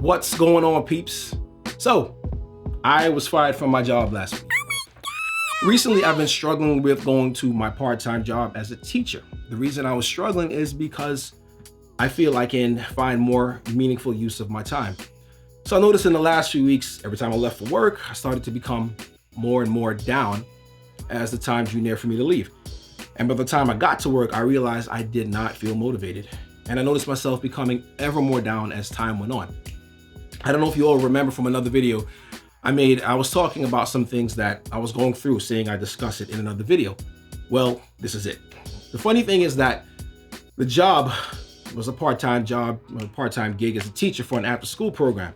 What's going on, peeps? So, I was fired from my job last week. Recently, I've been struggling with going to my part-time job as a teacher. The reason I was struggling is because I feel I can find more meaningful use of my time. So I noticed in the last few weeks, every time I left for work, I started to become more and more down as the time drew near for me to leave. And by the time I got to work, I realized I did not feel motivated. And I noticed myself becoming ever more down as time went on. I don't know if you all remember from another video I was talking about some things that I was going through, saying I discuss it in another video. Well, this is it. The funny thing is that the job was a part-time job, a part-time gig as a teacher for an after-school program.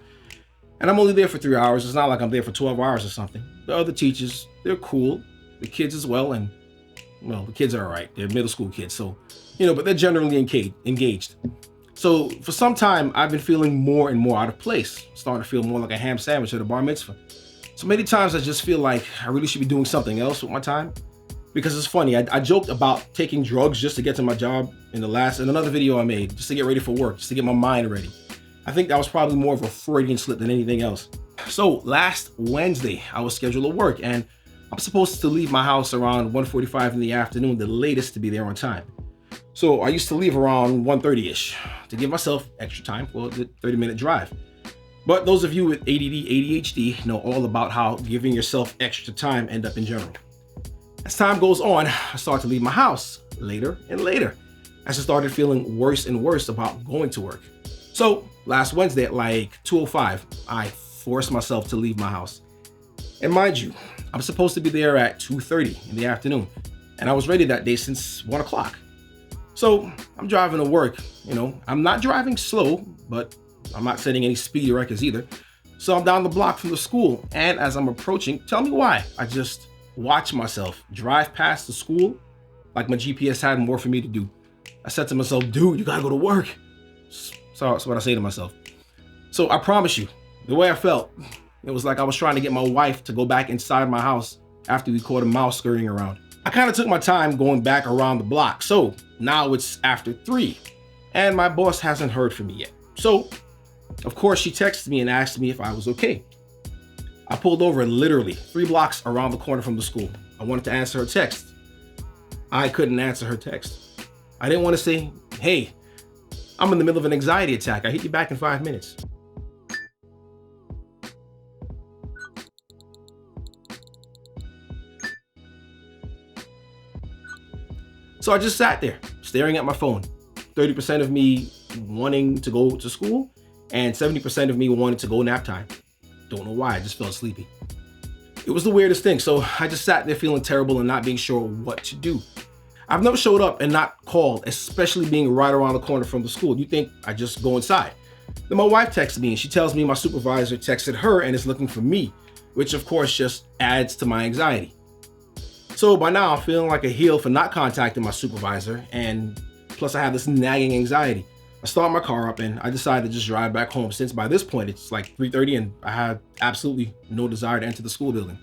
And I'm only there for 3 hours. It's not like I'm there for 12 hours or something. The other teachers, they're cool. The kids as well. And well, the kids are all right. They're middle school kids. So, but they're generally engaged. So for some time, I've been feeling more and more out of place, starting to feel more like a ham sandwich at a bar mitzvah. So many times I just feel like I really should be doing something else with my time. Because it's funny, I joked about taking drugs just to get to my job in another video I made, just to get ready for work, just to get my mind ready. I think that was probably more of a Freudian slip than anything else. So last Wednesday, I was scheduled to work and I'm supposed to leave my house around 1:45 in the afternoon, the latest to be there on time. So I used to leave around 1:30-ish to give myself extra time for the 30-minute drive. But those of you with ADD, ADHD know all about how giving yourself extra time end up in general. As time goes on, I start to leave my house later and later as I started feeling worse and worse about going to work. So last Wednesday at like 2:05, I forced myself to leave my house. And mind you, I'm supposed to be there at 2:30 in the afternoon. And I was ready that day since 1 o'clock. So I'm driving to work, I'm not driving slow, but I'm not setting any speed records either. So I'm down the block from the school. And as I'm approaching, tell me why, I just watch myself drive past the school like my GPS had more for me to do. I said to myself, dude, you gotta go to work. So that's what I say to myself. So I promise you, the way I felt, it was like I was trying to get my wife to go back inside my house after we caught a mouse scurrying around. I kind of took my time going back around the block. So now it's after 3 and my boss hasn't heard from me yet. So of course she texted me and asked me if I was okay. I pulled over literally 3 blocks around the corner from the school. I wanted to answer her text. I couldn't answer her text. I didn't want to say, hey, I'm in the middle of an anxiety attack. I hit you back in 5 minutes. So I just sat there staring at my phone. 30% of me wanting to go to school and 70% of me wanting to go nap time. Don't know why, I just felt sleepy. It was the weirdest thing. So I just sat there feeling terrible and not being sure what to do. I've never showed up and not called, especially being right around the corner from the school. You think I just go inside. Then my wife texted me and she tells me my supervisor texted her and is looking for me, which of course just adds to my anxiety. So by now I'm feeling like a heel for not contacting my supervisor, and plus I have this nagging anxiety. I start my car up and I decided to just drive back home, since by this point it's like 3:30 and I had absolutely no desire to enter the school building.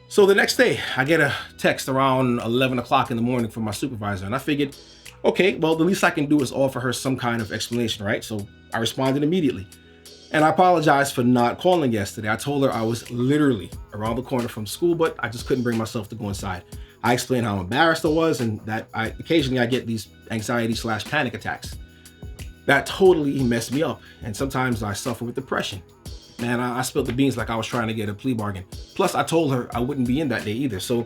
So the next day I get a text around 11 o'clock in the morning from my supervisor, and I figured, okay, well, the least I can do is offer her some kind of explanation, right? So I responded immediately. And I apologized for not calling yesterday. I told her I was literally around the corner from school, but I just couldn't bring myself to go inside. I explained how embarrassed I was and that occasionally I get these anxiety/panic attacks. That totally messed me up. And sometimes I suffer with depression. Man, I spilled the beans like I was trying to get a plea bargain. Plus I told her I wouldn't be in that day either. So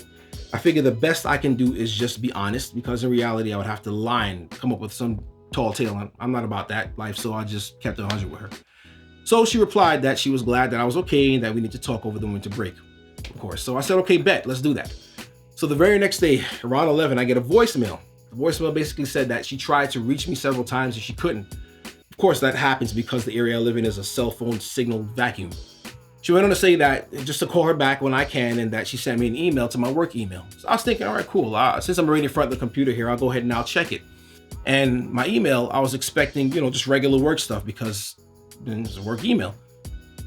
I figured the best I can do is just be honest, because in reality I would have to lie and come up with some tall tale. I'm not about that life, so I just kept it 100 with her. So she replied that she was glad that I was okay and that we need to talk over the winter break, of course. So I said, okay, bet, let's do that. So the very next day, around 11, I get a voicemail. The voicemail basically said that she tried to reach me several times and she couldn't. Of course, that happens because the area I live in is a cell phone signal vacuum. She went on to say that just to call her back when I can, and that she sent me an email to my work email. So I was thinking, all right, cool. Since I'm already in front of the computer here, I'll go ahead and I'll check it. And my email, I was expecting, just regular work stuff because it's a work email.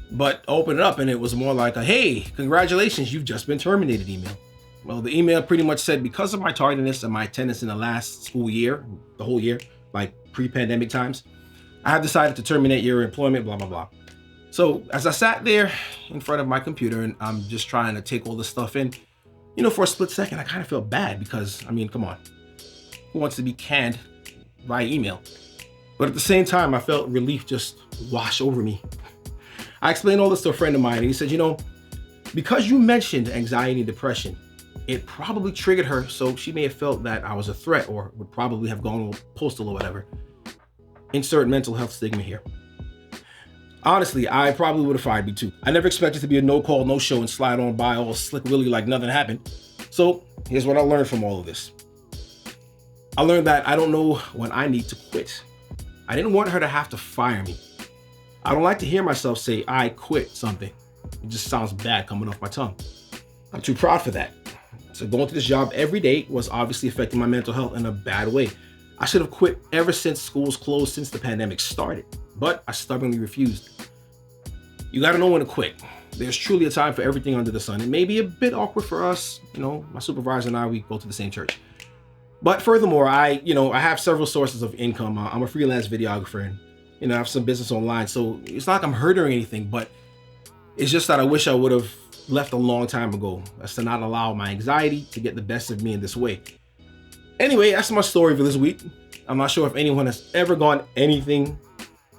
But I opened it up and it was more like a, hey, congratulations, you've just been terminated email. Well, the email pretty much said, because of my tardiness and my attendance in the last school year, the whole year, like pre-pandemic times, I have decided to terminate your employment, blah, blah, blah. So as I sat there in front of my computer and I'm just trying to take all this stuff in, for a split second, I kind of felt bad because, I mean, come on, who wants to be canned via email? But at the same time, I felt relief just wash over me. I explained all this to a friend of mine and he said, because you mentioned anxiety and depression, it probably triggered her, so she may have felt that I was a threat or would probably have gone postal or whatever. Insert mental health stigma here. Honestly, I probably would have fired me too. I never expected to be a no-call, no-show and slide on by all slick willy like nothing happened. So here's what I learned from all of this. I learned that I don't know when I need to quit. I didn't want her to have to fire me. I don't like to hear myself say I quit something. It just sounds bad coming off my tongue. I'm too proud for that. So going to this job every day was obviously affecting my mental health in a bad way. I should have quit ever since schools closed since the pandemic started, but I stubbornly refused. You gotta know when to quit. There's truly a time for everything under the sun. It may be a bit awkward for us, my supervisor and I, we go to the same church. But furthermore, I have several sources of income. I'm a freelance videographer and, I have some business online. So it's not like I'm hurting or anything, but it's just that I wish I would have left a long time ago, as to not allow my anxiety to get the best of me in this way. Anyway, that's my story for this week. I'm not sure if anyone has ever gone anything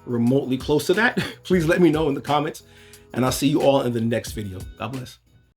remotely close to that. Please let me know in the comments, and I'll see you all in the next video. God bless.